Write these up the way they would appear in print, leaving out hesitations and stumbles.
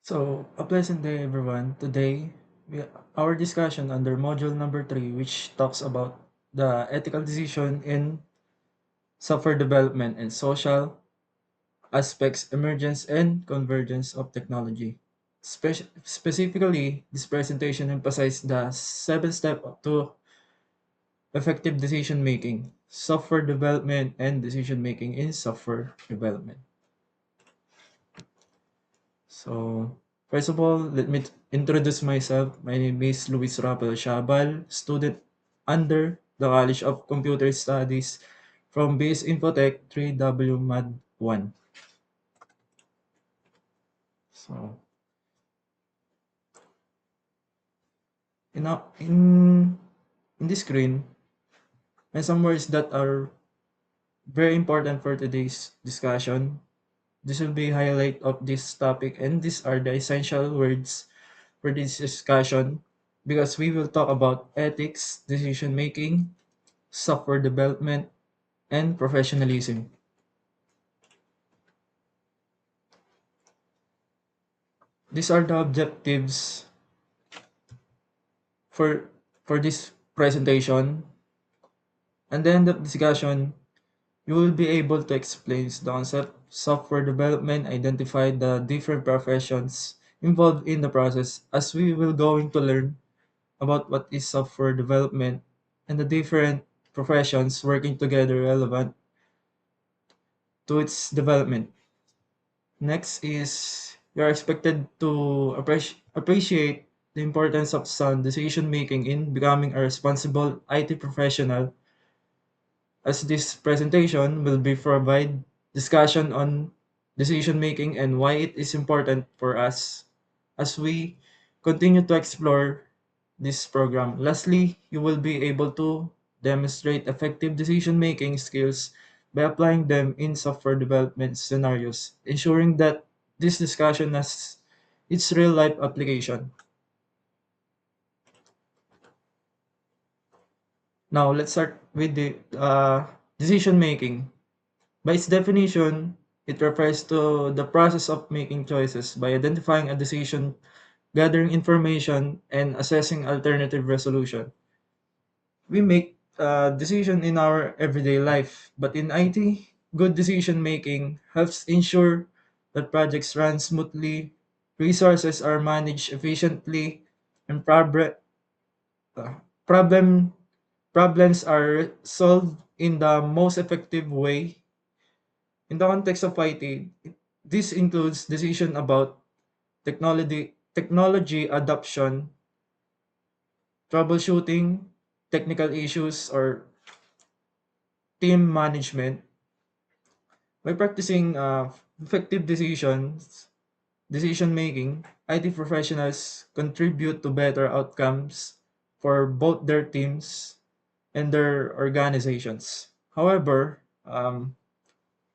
So, a pleasant day, everyone. Today, we, our discussion under module number 3, which talks about the ethical decision in software development and social aspects, emergence and convergence of technology. Specifically, this presentation emphasizes the 7 step to effective decision making, software development, and decision making in software development. So, first of all, let me introduce myself. My name is Luis Rapel Shabal, student under the College of Computer Studies from Base Infotech 3W Mad 1. So, in this screen, and some words that are very important for today's discussion. This will be highlight of this topic, and these are the essential words for this discussion because we will talk about ethics, decision making, software development, and professionalism. These are the objectives for this presentation. And then the discussion, you will be able to explain the concept, software development, identify the different professions involved in the process as we will going to learn about what is software development and the different professions working together relevant to its development. Next is you're expected to appreciate the importance of sound decision making in becoming a responsible IT professional, as this presentation will be provide discussion on decision making and why it is important for us as we continue to explore this program. Lastly, you will be able to demonstrate effective decision making skills by applying them in software development scenarios, ensuring that this discussion has its real life application. Now, let's start with the decision making. By its definition, it refers to the process of making choices by identifying a decision, gathering information, and assessing alternative resolution. We make decision in our everyday life, but in IT, good decision making helps ensure that projects run smoothly, resources are managed efficiently, and uh, problem problems are solved in the most effective way. In the context of IT, this includes decision about technology adoption, troubleshooting, technical issues, or team management. By practicing effective decision making, IT professionals contribute to better outcomes for both their teams and their organizations. However,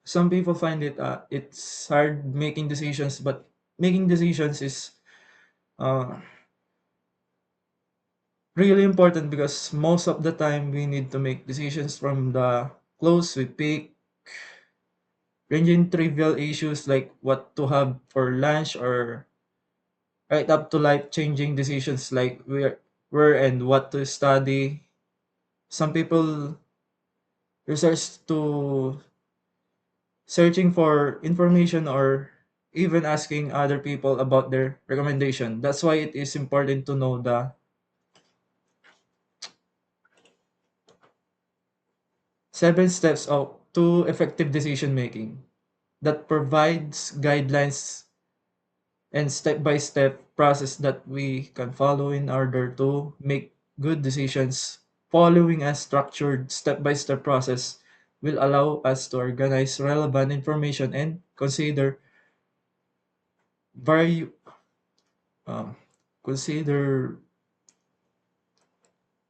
some people find it's hard making decisions, but making decisions is uh, really important because most of the time we need to make decisions from the clothes we pick, ranging trivial issues like what to have for lunch or right up to life changing decisions like where and what to study. Some people research to searching for information or even asking other people about their recommendation. That's why it is important to know the 7 steps to effective decision making that provides guidelines and step-by-step process that we can follow in order to make good decisions. Following a structured step-by-step process will allow us to organize relevant information and vari- um, consider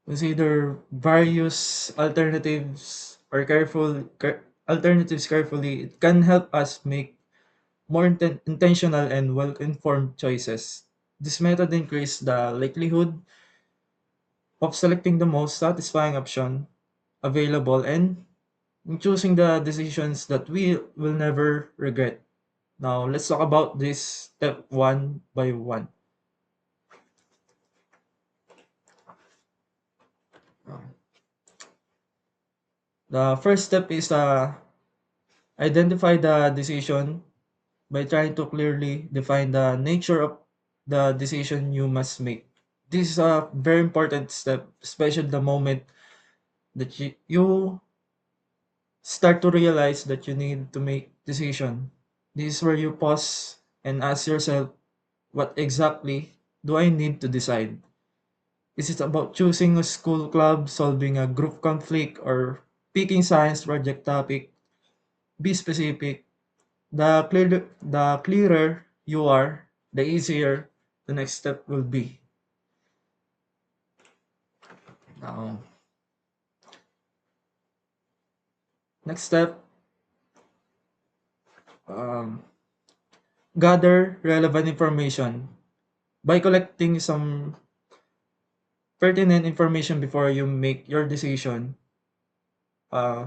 consider various alternatives carefully. It can help us make more intentional and well-informed choices. This method increases the likelihood of selecting the most satisfying option available and in choosing the decisions that we will never regret. Now let's talk about this step one by one. The first step is identify the decision by trying to clearly define the nature of the decision you must make. This is a very important step, especially the moment that you start to realize that you need to make decision. This is where you pause and ask yourself, what exactly do I need to decide? Is it about choosing a school club, solving a group conflict, or picking science project topic? Be specific. The clearer you are, the easier the next step will be. Now, next step, um, gather relevant information. By collecting some pertinent information before you make your decision, uh,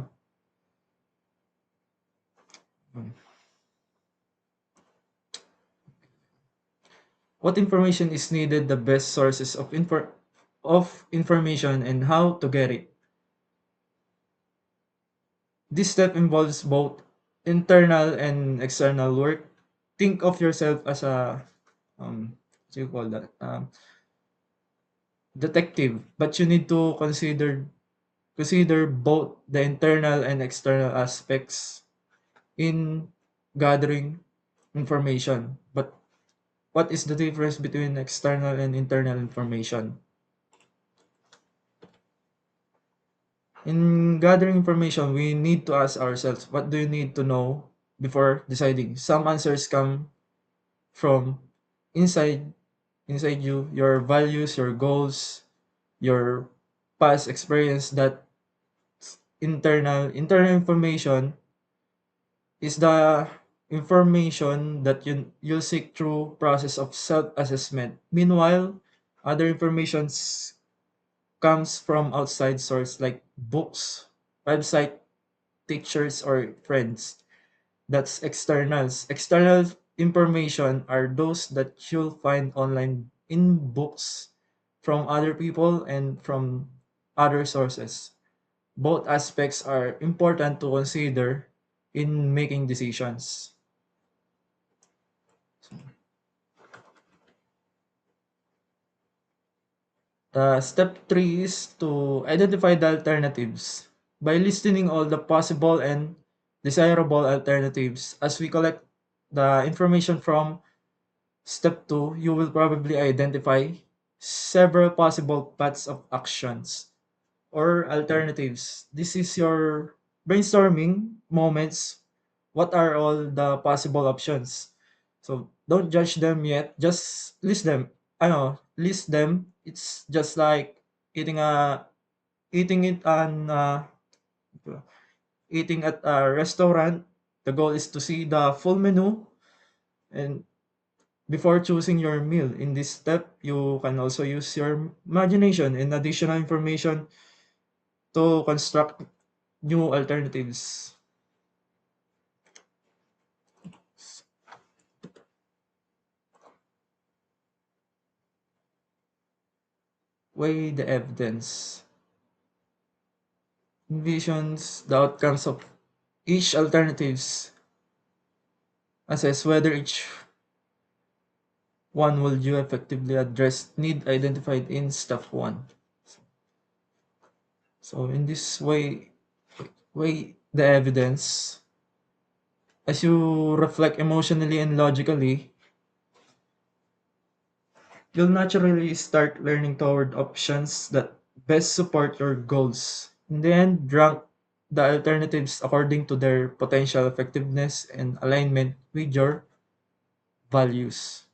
what information is needed, the best sources of information, and how to get it. This step involves both internal and external work. Think of yourself as a what do you call that? Detective, but you need to consider both the internal and external aspects in gathering information. But what is the difference between external and internal information? In gathering information, we need to ask ourselves, what do you need to know before deciding? Some answers come from inside inside you, your values, your goals, your past experience. That internal information is the information that you seek through process of self-assessment. Meanwhile, other informations comes from outside source like books, website, teachers, or friends. That's externals. External information are those that you'll find online in books, from other people, and from other sources. Both aspects are important to consider in making decisions. Step 3 is to identify the alternatives. By listening all the possible and desirable alternatives, as we collect the information from step 2, you will probably identify several possible paths of actions or alternatives. This is your brainstorming moments. What are all the possible options? So don't judge them yet. Just list them. I know, list them. It's just like eating a eating it on eating at a restaurant. The goal is to see the full menu and before choosing your meal. In this step, you can also use your imagination and additional information to construct new alternatives. Weigh the evidence. Envisions the outcomes of each alternatives. Assess whether each one will you effectively address need identified in step 1. So in this way, weigh the evidence. As you reflect emotionally and logically, you'll naturally start learning toward options that best support your goals. In the end, rank the alternatives according to their potential effectiveness and alignment with your values.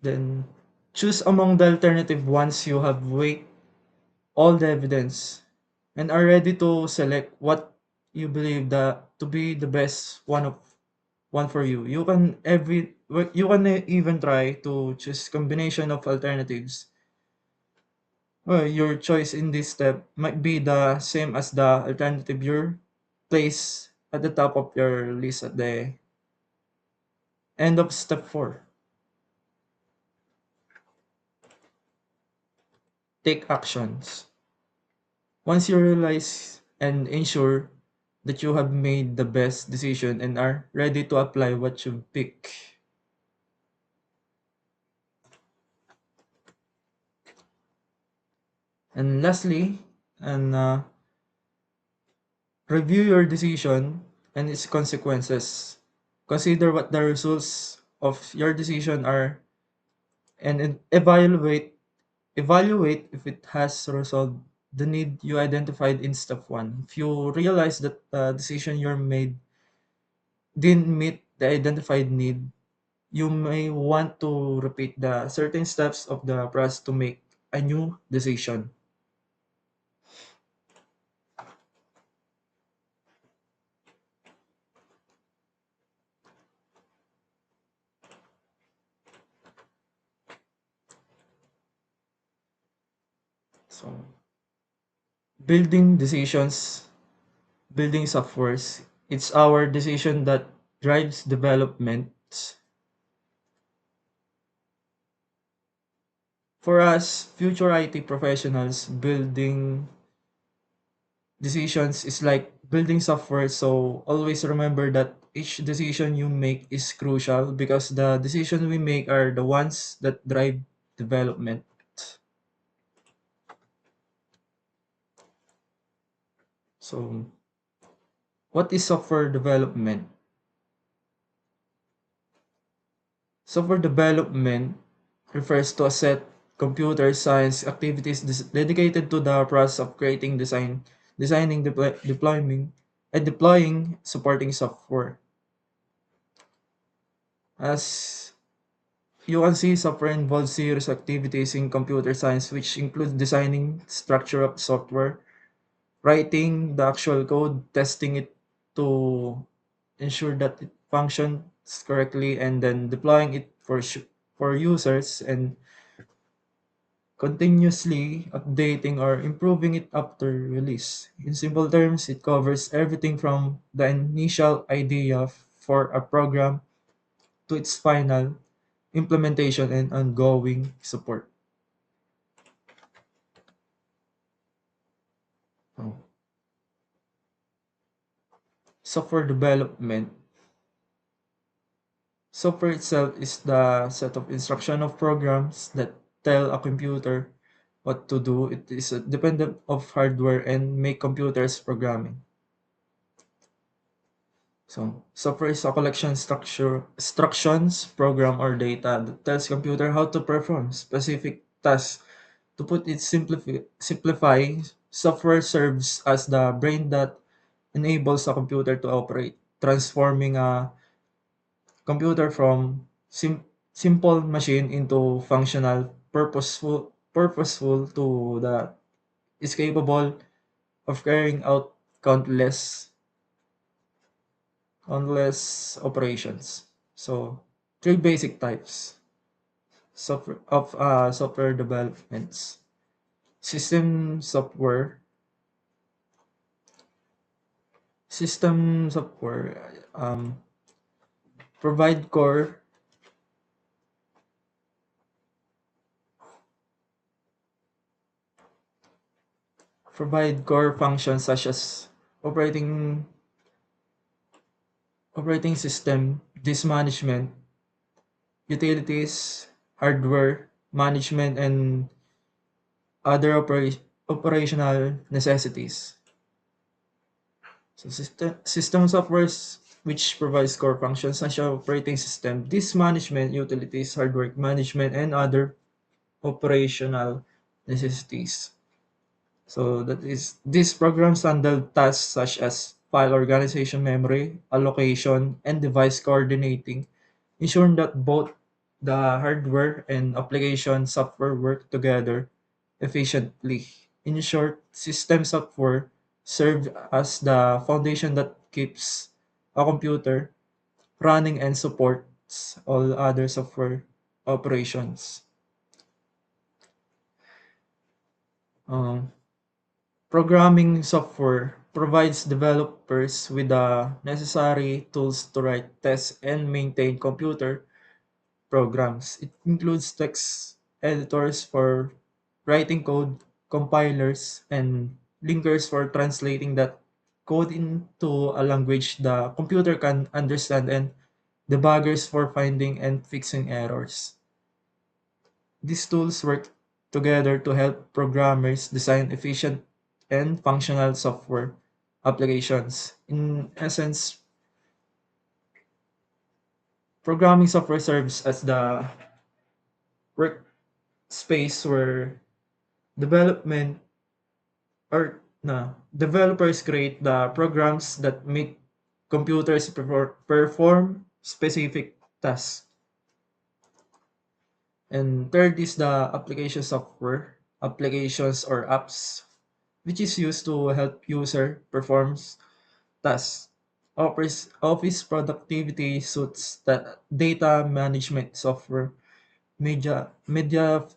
Then choose among the alternative once you have weighed all the evidence and are ready to select what you believe to be the best one for you. You can even try to choose combination of alternatives. Well, your choice in this step might be the same as the alternative you place at the top of your list at the end of step 4. Take actions. Once you realize and ensure that you have made the best decision and are ready to apply what you pick. And lastly, and review your decision and its consequences. Consider what the results of your decision are and evaluate if it has resolved the need you identified in step 1. If you realize that the decision you made didn't meet the identified need, you may want to repeat the certain steps of the process to make a new decision. So, building decisions, building softwares, it's our decision that drives development. For us, future IT professionals, building decisions is like building software. So always remember that each decision you make is crucial because the decisions we make are the ones that drive development. So, what is software development? Software development refers to a set computer science activities dedicated to the process of creating, designing, deploying supporting software. As you can see, software involves serious activities in computer science, which includes designing structure of software, writing the actual code, testing it to ensure that it functions correctly, and then deploying it for users and continuously updating or improving it after release. In simple terms, it covers everything from the initial idea for a program to its final implementation and ongoing support. Oh. Software development. Software itself is the set of instruction of programs that tell a computer what to do. It is dependent of hardware and make computers programming. So, software is a collection structure, instructions, program, or data that tells computer how to perform specific tasks. To put it simplify, software serves as the brain that enables a computer to operate, transforming a computer from simple machine into functional, purposeful to that is capable of carrying out countless operations. So, three basic types software developments. System software. System software provide core functions such as operating system, disk management, utilities, hardware management, and other operational necessities. So system softwares which provides core functions such as operating system, disk management, utilities, hardware management, and other operational necessities. So that is these programs handle tasks such as file organization, memory allocation, and device coordinating, ensuring that both the hardware and application software work together efficiently. In short, system software serve as the foundation that keeps a computer running and supports all other software operations. Um, Programming software provides developers with the necessary tools to write, test, and maintain computer programs. It includes text editors for writing code, compilers, and linkers for translating that code into a language the computer can understand, and debuggers for finding and fixing errors. These tools work together to help programmers design efficient and functional software applications. In essence, programming software serves as the workspace where development or no, developers create the programs that make computers perform specific tasks. And third is the application software, applications or apps, which is used to help user performs tasks. Office productivity suits that data management software, media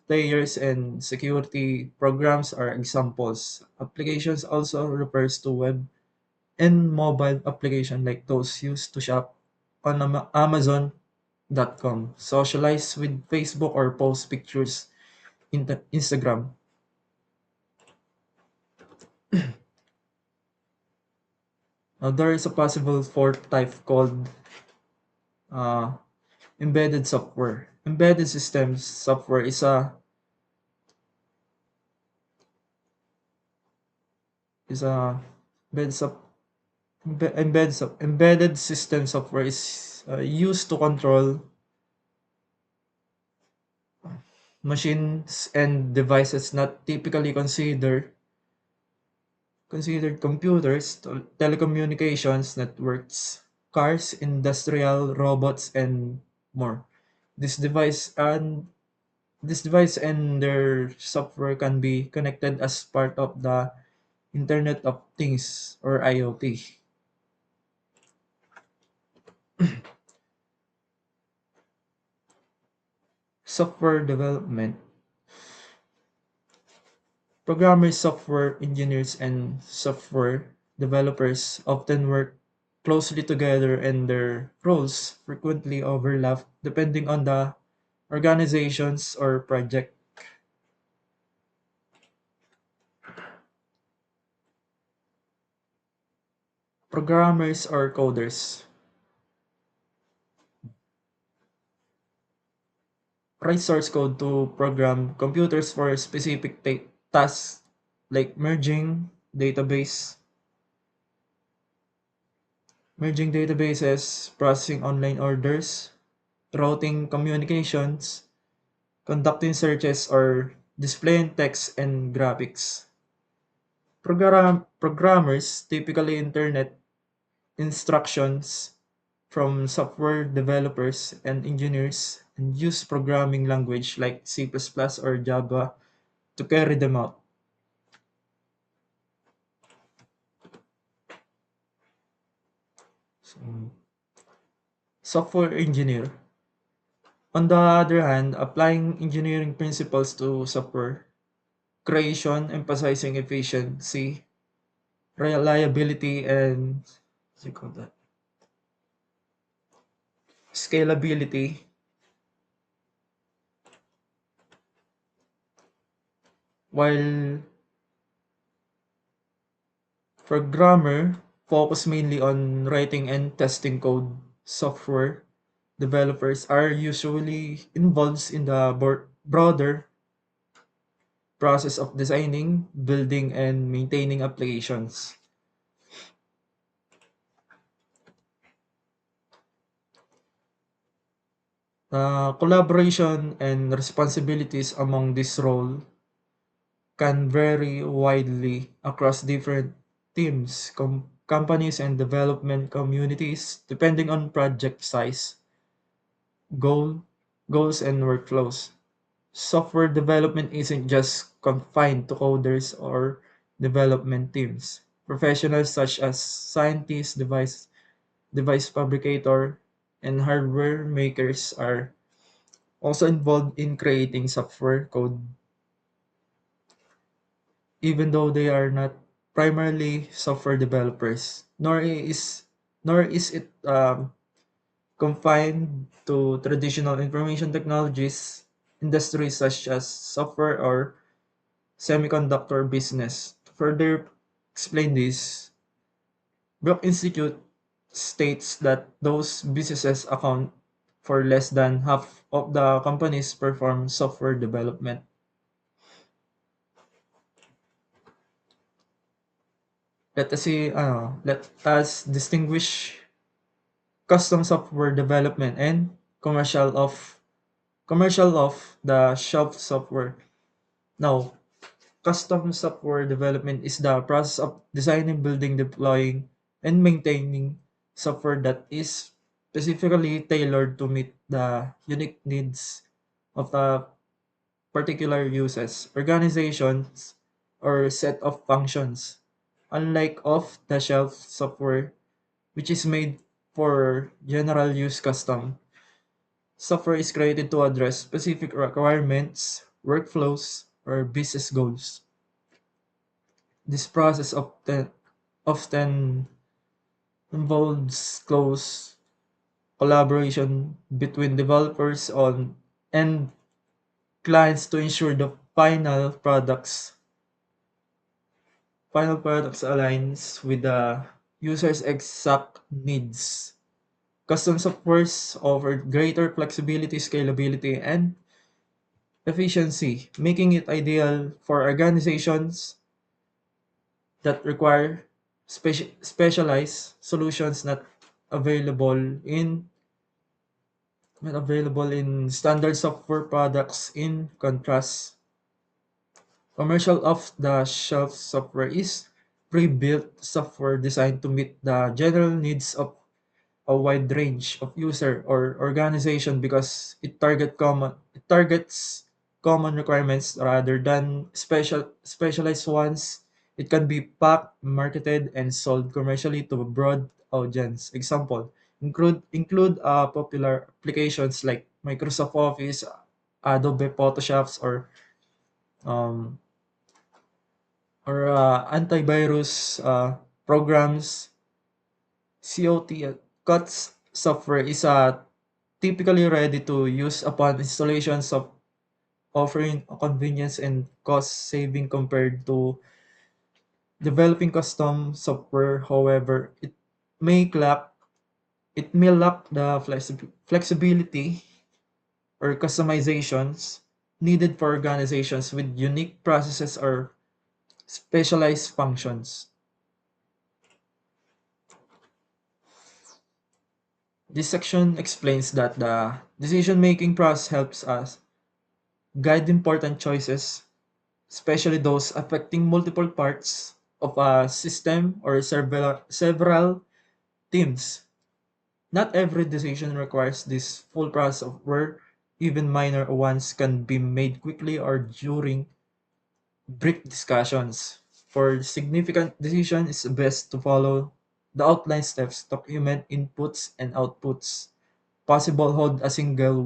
players, and security programs are examples. Applications also refers to web and mobile application like those used to shop on Amazon.com, socialize with Facebook, or post pictures in the Instagram. Now, there is a possible fourth type called uh, embedded software. Embedded systems software is a embedded, embedded system software is used to control machines and devices not typically considered computers, telecommunications networks, cars, industrial robots, and more. This device and this device and their software can be connected as part of the Internet of Things or IoT. Software development. Programmers, software engineers, and software developers often work closely together, and their roles frequently overlap depending on the organizations or project. Programmers or coders write source code to program computers for specific tasks like database, merging databases, processing online orders, routing communications, conducting searches, or displaying text and graphics. Programmers typically internet instructions from software developers and engineers and use programming language like C++ or Java to carry them out. So, software engineer. On the other hand, applying engineering principles to software creation, emphasizing efficiency, reliability, and what's it called that? Scalability, while programmer focus mainly on writing and testing code. Software developers are usually involved in the broader process of designing, building, and maintaining applications. Collaboration and responsibilities among this role can vary widely across different teams, companies, and development communities depending on project size, goal, goals, and workflows. Software development isn't just confined to coders or development teams. Professionals such as scientists, device fabricator, and hardware makers are also involved in creating software code, even though they are not primarily software developers. Nor is it confined to traditional information technologies industries such as software or semiconductor business. To further explain this, Brook Institute states that those businesses account for less than half of the companies perform software development. Let us distinguish custom software development and commercial of the shelf software. Now, custom software development is the process of designing, building, deploying, and maintaining software that is specifically tailored to meet the unique needs of the particular uses, organizations, or set of functions. Unlike off-the-shelf software, which is made for general use custom, software is created to address specific requirements, workflows, or business goals. This process often involves close collaboration between developers on and clients to ensure the final products aligns with the user's exact needs. Custom softwares offer greater flexibility, scalability, and efficiency, making it ideal for organizations that require specialized solutions available in not available in standard software products. In contrast, commercial off-the-shelf software is pre-built software designed to meet the general needs of a wide range of user or organization because it targets common requirements rather than specialized ones. It can be packed, marketed, and sold commercially to a broad audience. Example include popular applications like Microsoft Office, Adobe Photoshops, um, or antivirus programs. COTS software is typically ready to use upon installation, offering a convenience and cost saving compared to developing custom software. However, it may lack the flexibility or customizations needed for organizations with unique processes or specialized functions. This section explains that the decision-making process helps us guide important choices, especially those affecting multiple parts of a system or several teams. Not every decision requires this full process of where even minor ones can be made quickly or during brief discussions. For significant decisions, it's best to follow the outline steps, document inputs and outputs. Possible hold a single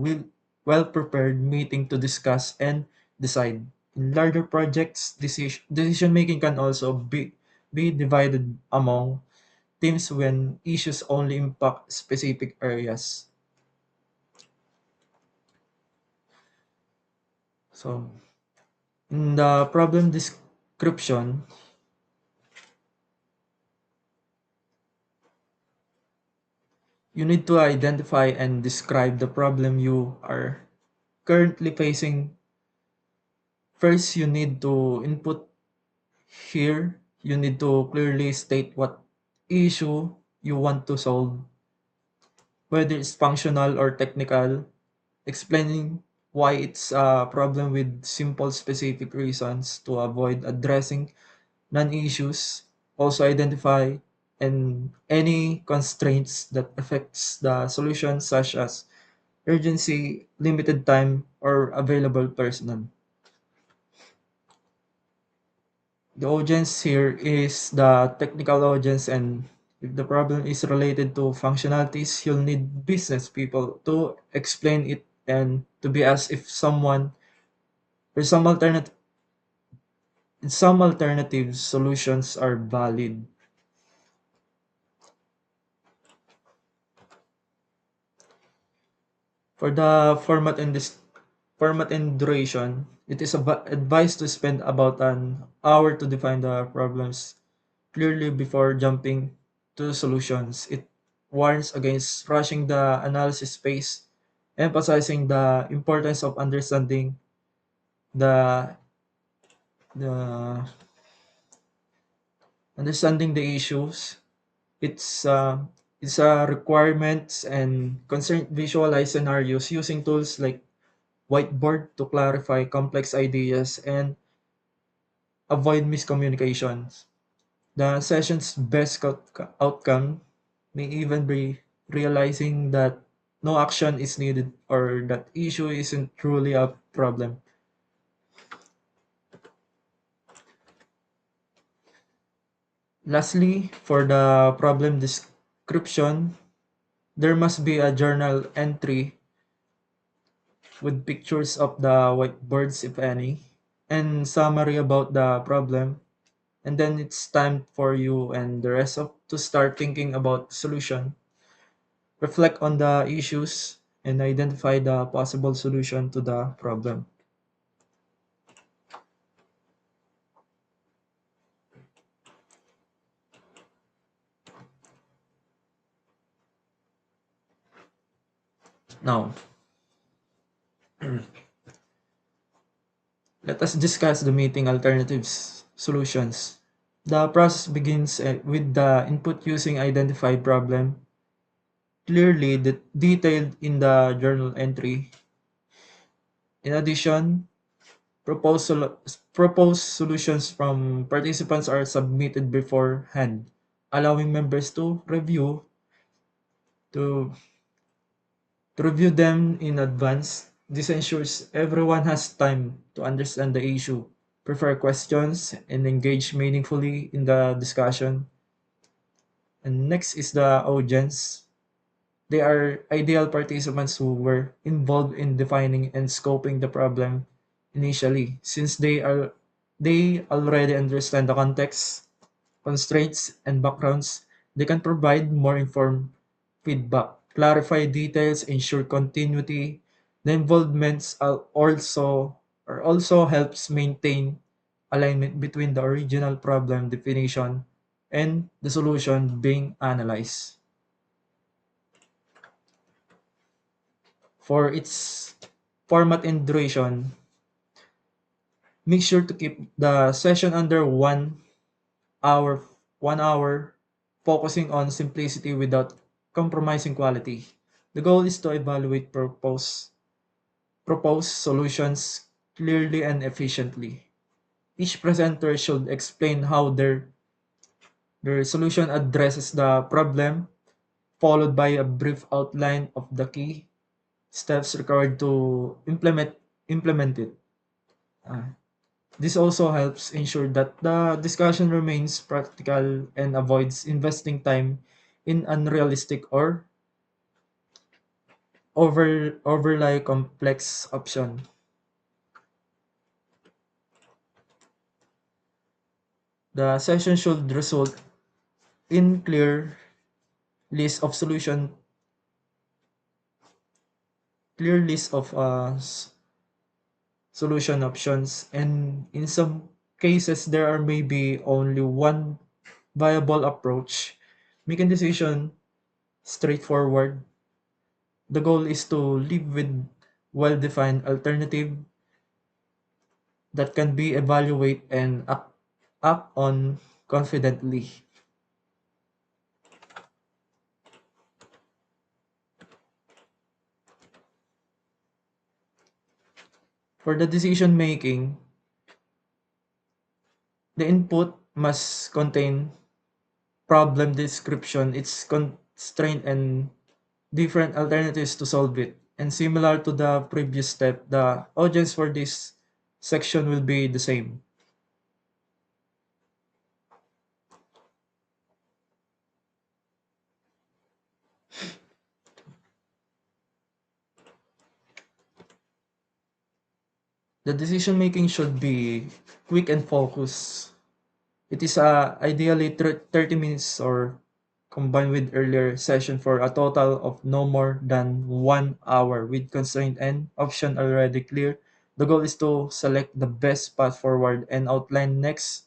well-prepared meeting to discuss and decide. In larger projects, decision making can also be divided among teams when issues only impact specific areas. So, in the problem description, you need to identify and describe the problem you are currently facing. First, you need to input here. You need to clearly state what issue you want to solve, whether it's functional or technical, explaining why it's a problem with simple specific reasons to avoid addressing non-issues. Also identify and any constraints that affects the solution, such as urgency, limited time, or available personnel. The audience here is the technical audience, and if the problem is related to functionalities, you'll need business people to explain it and to be asked if someone or some alternative solutions are valid. For the format and duration, it is advised to spend about an hour to define the problems clearly before jumping to solutions. It warns against rushing the analysis phase, emphasizing the importance of the the the issues. It's it's a requirements and concern visualize scenarios using tools like whiteboard to clarify complex ideas and avoid miscommunications. The session's best outcome may even be realizing that no action is needed or that issue isn't truly a problem. Lastly, for the problem description, there must be a journal entry with pictures of the whiteboards, if any, and summary about the problem. And then it's time for you and the rest of to start thinking about solution, reflect on the issues, and identify the possible solution to the problem. Now, let us discuss the meeting alternatives solutions. The process begins with the input using identified problem, clearly detailed in the journal entry. In addition, proposed solutions from participants are submitted beforehand, allowing members to, to review them in advance. This ensures everyone has time to understand the issue, prepare questions, and engage meaningfully in the discussion. And next is the audience. They are ideal participants who were involved in defining and scoping the problem initially, since they already understand the context, constraints, and backgrounds. They can provide more informed feedback, clarify details, ensure continuity. The involvements also helps maintain alignment between the original problem definition and the solution being analyzed. For its format and duration, make sure to keep the session under hour, 1 hour, focusing on simplicity without compromising quality. The goal is to evaluate propose solutions clearly and efficiently. Each presenter should explain how their solution addresses the problem, followed by a brief outline of the key steps required to implement it. Uh, this also helps ensure that the discussion remains practical and avoids investing time in unrealistic or overly complex option. The session should result in list of solution, clear list of solution options, and in some cases there are maybe only one viable approach. Making decision straightforward. The goal is to live with well-defined alternative that can be evaluated and act on confidently. For the decision making, the input must contain problem description, its constraint, and different alternatives to solve it. And similar to the previous step, the audience for this section will be the same. The decision making should be quick and focused. It is ideally 30 minutes or combined with earlier session for a total of no more than 1 hour with constraint and option already clear. The goal is to select the best path forward and outline next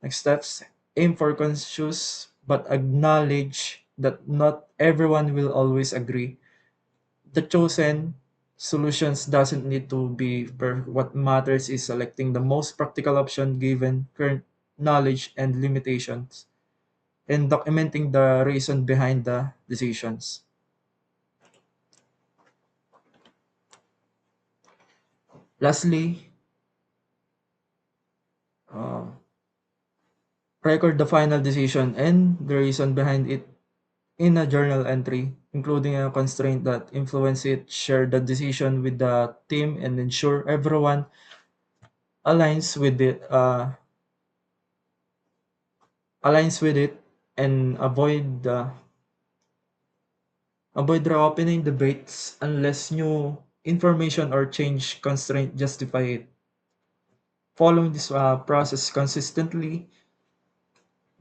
steps. Aim for conscious but acknowledge that not everyone will always agree. The chosen solutions doesn't need to be perfect. What matters is selecting the most practical option given current knowledge and limitations and documenting the reason behind the decisions. Lastly, uh, record the final decision and the reason behind it in a journal entry, including a constraint that influence it. Share the decision with the team and ensure everyone aligns with it. Aligns with it and avoid reopening debates unless new information or change constraint justify it. Following this process consistently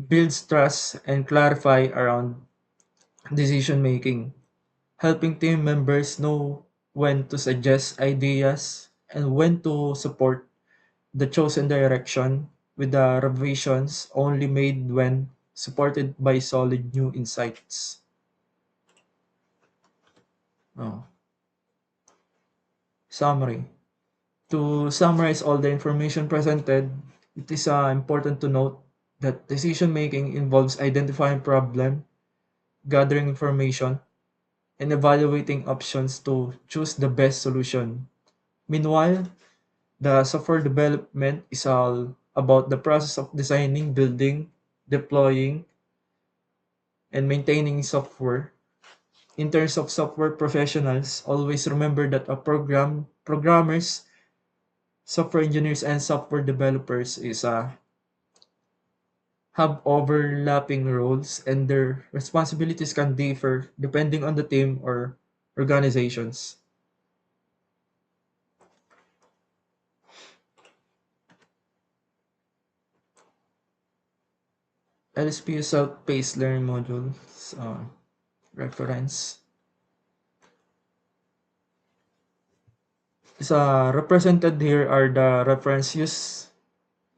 builds trust and clarify around decision making, helping team members know when to suggest ideas and when to support the chosen direction, with the revisions only made when supported by solid new insights. Oh. Summary. To summarize all the information presented, it is important to note that decision making involves identifying problem, gathering information, and evaluating options to choose the best solution. Meanwhile, the software development is all about the process of designing, building, deploying, and maintaining software. In terms of software professionals, always remember that programmers, software engineers, and software developers is have overlapping roles and their responsibilities can differ depending on the team or organizations. LSP self-paced learning modules reference is represented here are the reference used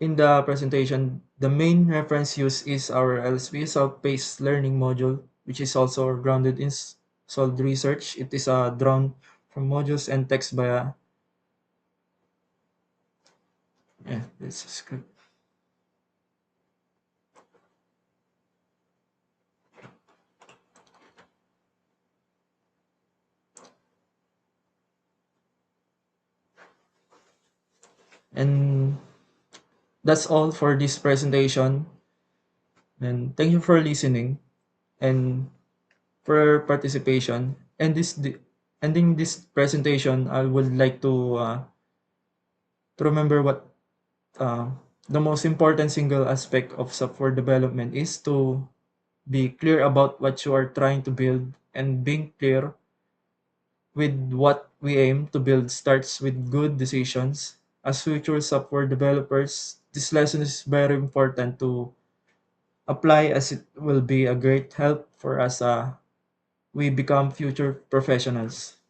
in the presentation. The main reference used is our LSP self-paced learning module, which is also grounded in solid research. It is drawn from modules and text by yeah, it's a script. And that's all for this presentation. And thank you for listening and for participation. And ending this presentation, I would like to remember what uh, the most important single aspect of software development is to be clear about what you are trying to build, and being clear with what we aim to build starts with good decisions. As future software developers, this lesson is very important to apply as it will be a great help for us we become future professionals.